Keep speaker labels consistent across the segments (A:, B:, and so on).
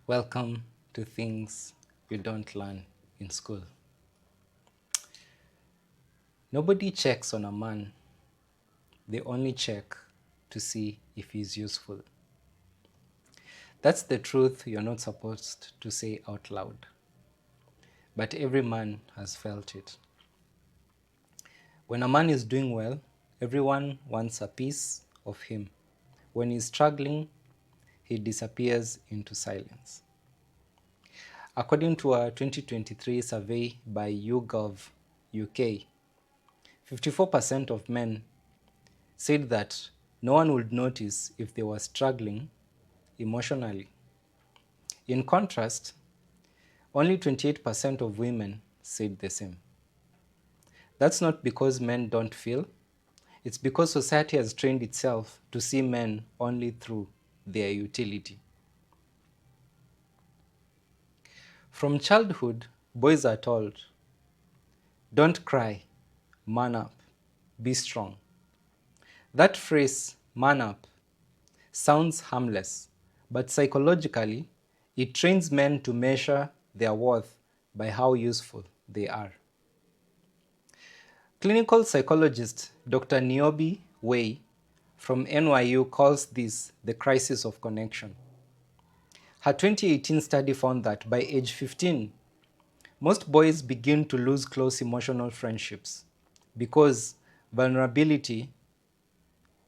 A: Welcome to Things You Don't Learn in School. Nobody checks on a man, they only check to see if he's useful. That's the truth you're not supposed to say out loud, but every man has felt it. When a man is doing well, everyone wants a piece of him. When he's struggling, he disappears into silence. According to a 2023 survey by YouGov UK, 54% of men said that no one would notice if they were struggling emotionally. In contrast, only 28% of women said the same. That's not because men don't feel, it's because society has trained itself to see men only through their utility. From childhood, boys are told, don't cry, man up, be strong. That phrase, man up, sounds harmless, but psychologically, it trains men to measure their worth by how useful they are. Clinical psychologist Dr. Niobe Way from NYU calls this the crisis of connection. Her 2018 study found that by age 15, most boys begin to lose close emotional friendships because vulnerability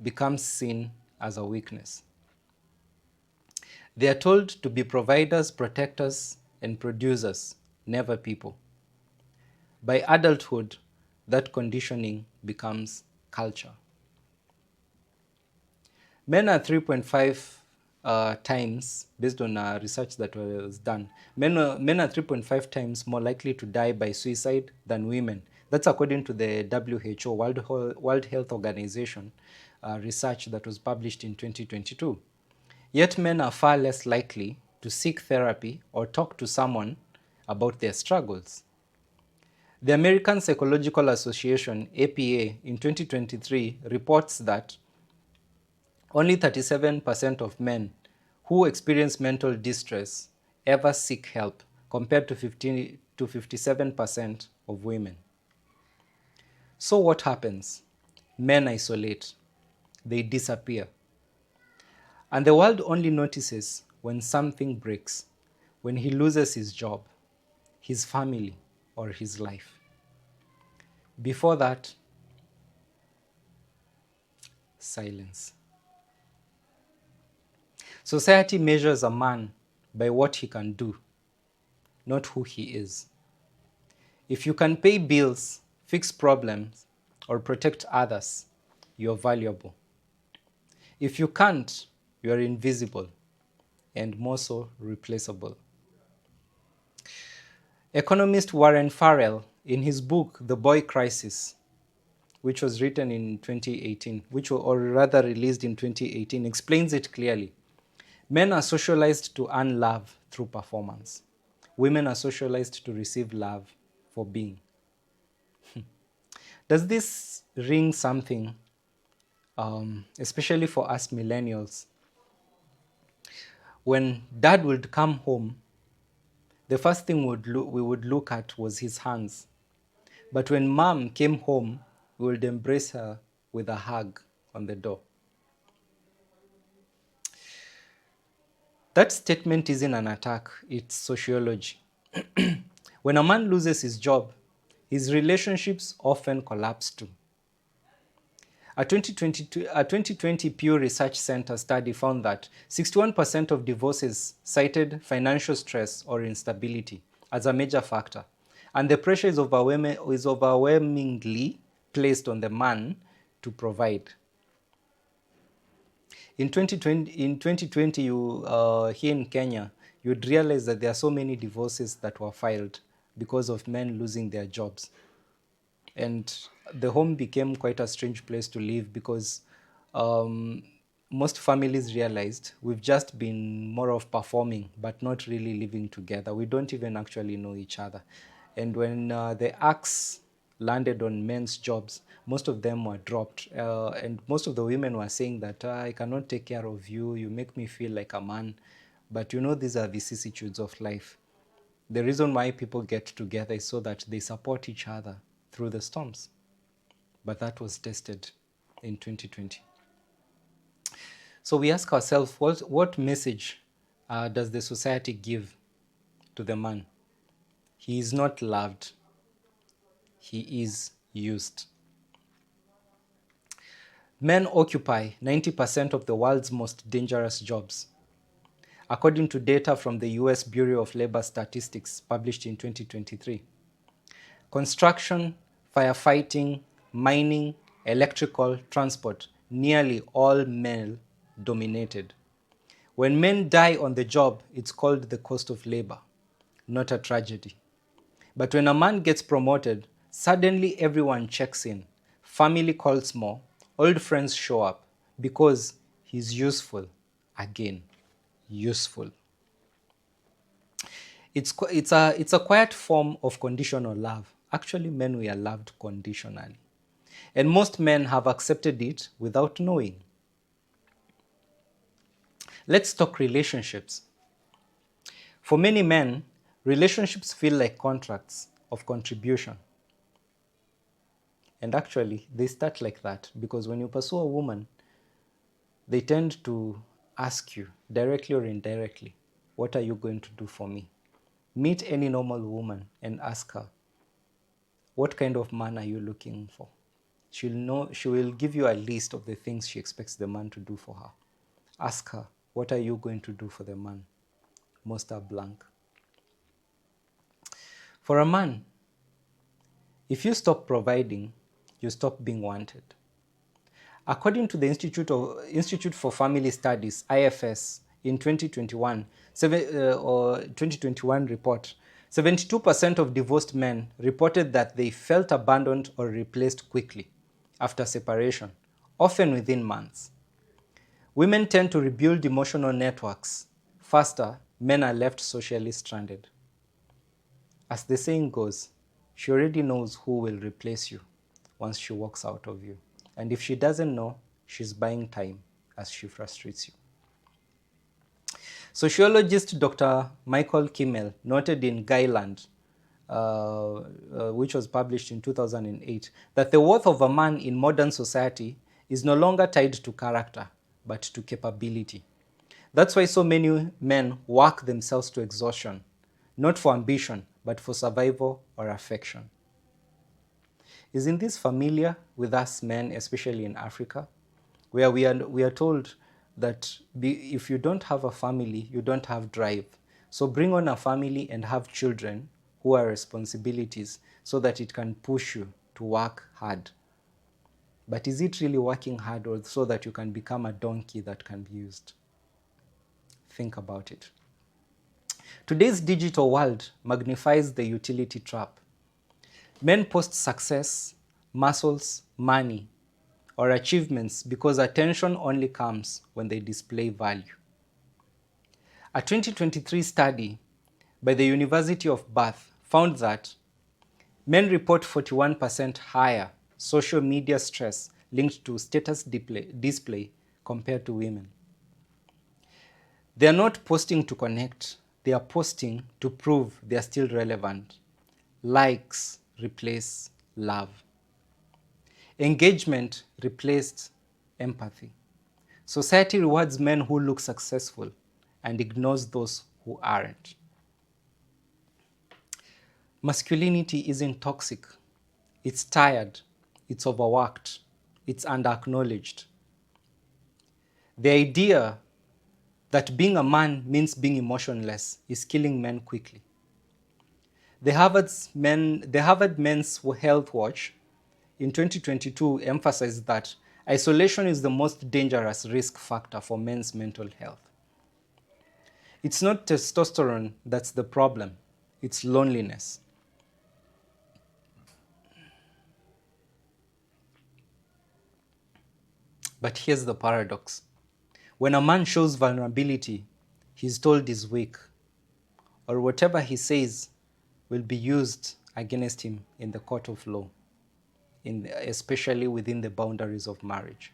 A: becomes seen as a weakness. They are told to be providers, protectors, and producers, never people. By adulthood, that conditioning becomes culture. Men are 3.5 times, based on research that was done, men are 3.5 times more likely to die by suicide than women. That's according to the WHO, World Health Organization, research that was published in 2022. Yet men are far less likely to seek therapy or talk to someone about their struggles. The American Psychological Association, APA, in 2023 reports that only 37% of men who experience mental distress ever seek help, compared to 57% of women. So what happens? Men isolate. They disappear. And the world only notices when something breaks, when he loses his job, his family, or his life. Before that, silence. Society measures a man by what he can do, not who he is. If you can pay bills, fix problems, or protect others, you're valuable. If you can't, you're invisible and more so replaceable. Economist Warren Farrell, in his book The Boy Crisis, which was written in 2018, or rather released in 2018, explains it clearly. Men are socialized to earn love through performance. Women are socialized to receive love for being. Does this ring something, especially for us millennials? When dad would come home, the first thing we would look at was his hands. But when mom came home, we would embrace her with a hug on the door. That statement isn't an attack, it's sociology. When a man loses his job, his relationships often collapse too. A 2020 Pew Research Center study found that 61% of divorces cited financial stress or instability as a major factor, and the pressure is overwhelmingly placed on the man to provide. In 2020, here in Kenya, you'd realize that there are so many divorces that were filed because of men losing their jobs. And the home became quite a strange place to live because most families realized we've just been more of performing but not really living together. We don't even actually know each other. And when the axe landed on men's jobs, most of them were dropped. And most of the women were saying that I cannot take care of you, you make me feel like a man. But you know, these are vicissitudes of life. The reason why people get together is so that they support each other through the storms. But that was tested in 2020. So we ask ourselves, what message does the society give to the man? He is not loved. He is used. Men occupy 90% of the world's most dangerous jobs. According to data from the US Bureau of Labor Statistics published in 2023, construction, firefighting, mining, electrical, transport, nearly all male dominated. When men die on the job, it's called the cost of labor, not a tragedy. But when a man gets promoted, suddenly everyone checks in. Family calls more, old friends show up because he's useful. Again, useful. It's a quiet form of conditional love. Actually, men, we are loved conditionally. And most men have accepted it without knowing. Let's talk relationships. For many men, relationships feel like contracts of contribution. And actually, they start like that because when you pursue a woman, they tend to ask you, directly or indirectly, what are you going to do for me? Meet any normal woman and ask her, what kind of man are you looking for? She will give you a list of the things she expects the man to do for her. Ask her, what are you going to do for the man? Most are blank. For a man, if you stop providing, you stop being wanted. According to the Institute for Family Studies, IFS, in 2021 report, 72% of divorced men reported that they felt abandoned or replaced quickly after separation, often within months. Women tend to rebuild emotional networks faster. Men are left socially stranded. As the saying goes, she already knows who will replace you once she walks out of you. And if she doesn't know, she's buying time as she frustrates you. Sociologist Dr. Michael Kimmel noted in Guyland, which was published in 2008, that the worth of a man in modern society is no longer tied to character, but to capability. That's why so many men work themselves to exhaustion, not for ambition, but for survival or affection. Isn't this familiar with us men, especially in Africa, where we are told that if you don't have a family, you don't have drive. So bring on a family and have children who are responsibilities so that it can push you to work hard. But is it really working hard or so that you can become a donkey that can be used? Think about it. Today's digital world magnifies the utility trap. Men post success, muscles, money, or achievements because attention only comes when they display value. A 2023 study by the University of Bath found that men report 41% higher social media stress linked to status display compared to women. They are not posting to connect, they are posting to prove they are still relevant. Likes replace love. Engagement replaced empathy. Society rewards men who look successful and ignores those who aren't. Masculinity isn't toxic. It's tired. It's overworked. It's underacknowledged. The idea that being a man means being emotionless is killing men quickly. The Harvard Men's Health Watch in 2022 emphasized that isolation is the most dangerous risk factor for men's mental health. It's not testosterone that's the problem, it's loneliness. But here's the paradox. When a man shows vulnerability, he's told he's weak, or whatever he says will be used against him in the court of law, especially within the boundaries of marriage.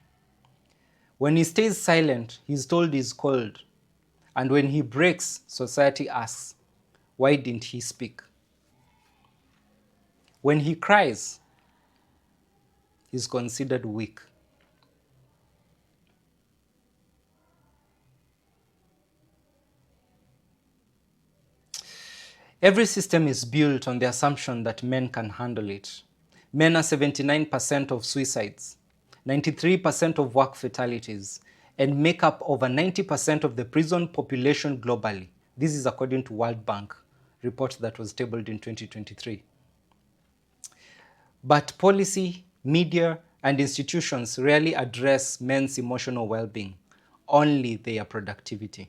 A: When he stays silent, he's told he's cold. And when he breaks, society asks, why didn't he speak? When he cries, he's considered weak. Every system is built on the assumption that men can handle it. Men are 79% of suicides, 93% of work fatalities, and make up over 90% of the prison population globally. This is according to World Bank report that was tabled in 2023. But policy, media, and institutions rarely address men's emotional well-being, only their productivity.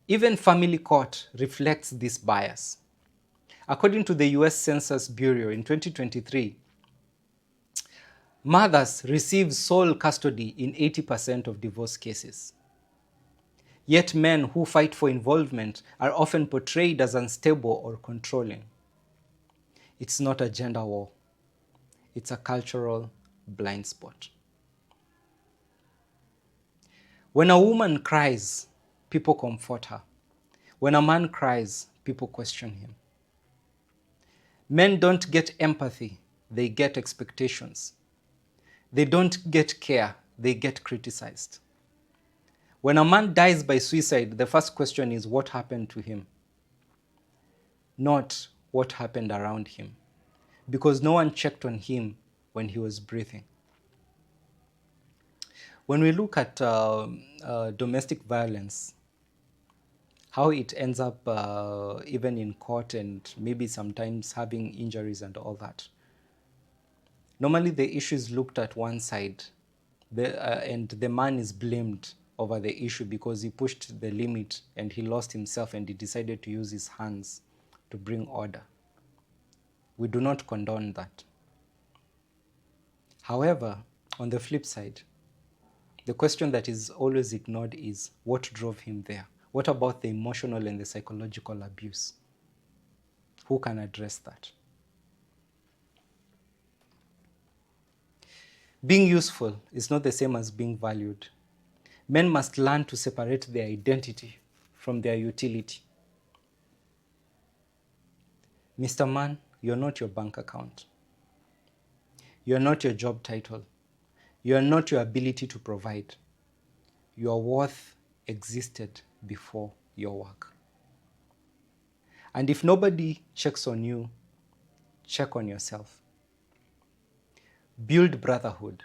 A: Even family court reflects this bias. According to the US Census Bureau in 2023, mothers receive sole custody in 80% of divorce cases. Yet men who fight for involvement are often portrayed as unstable or controlling. It's not a gender war. It's a cultural blind spot. When a woman cries, people comfort her. When a man cries, people question him. Men don't get empathy, they get expectations. They don't get care, they get criticized. When a man dies by suicide, the first question is what happened to him, not what happened around him, because no one checked on him when he was breathing. When we look at domestic violence, how it ends up even in court and maybe sometimes having injuries and all that. Normally the issue is looked at one side and the man is blamed over the issue because he pushed the limit and he lost himself and he decided to use his hands to bring order. We do not condone that. However, on the flip side, the question that is always ignored is what drove him there? What about the emotional and the psychological abuse? Who can address that? Being useful is not the same as being valued. Men must learn to separate their identity from their utility. Mr. Man, you're not your bank account. You're not your job title. You're not your ability to provide. Your worth existed before your work. And if nobody checks on you, check on yourself. Build brotherhood.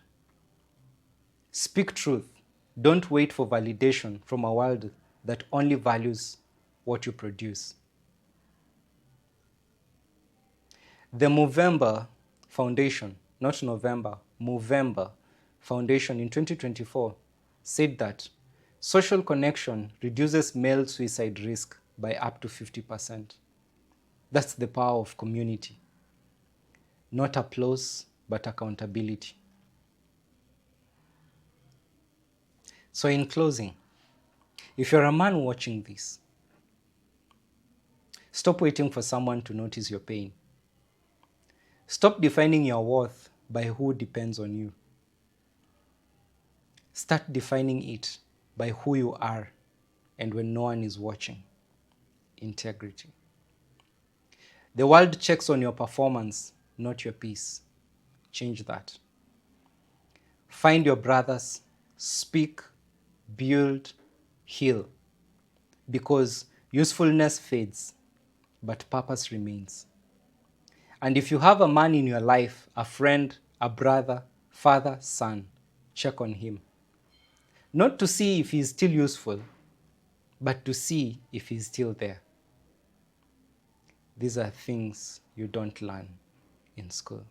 A: Speak truth. Don't wait for validation from a world that only values what you produce. The Movember Foundation, not November, Movember Foundation in 2024 said that social connection reduces male suicide risk by up to 50%. That's the power of community. Not applause, but accountability. So in closing, if you're a man watching this, stop waiting for someone to notice your pain. Stop defining your worth by who depends on you. Start defining it by who you are and when no one is watching. Integrity. The world checks on your performance, not your peace. Change that. Find your brothers, speak, build, heal. Because usefulness fades, but purpose remains. And if you have a man in your life, a friend, a brother, father, son, check on him. Not to see if he's still useful, but to see if he's still there. These are things you don't learn in school.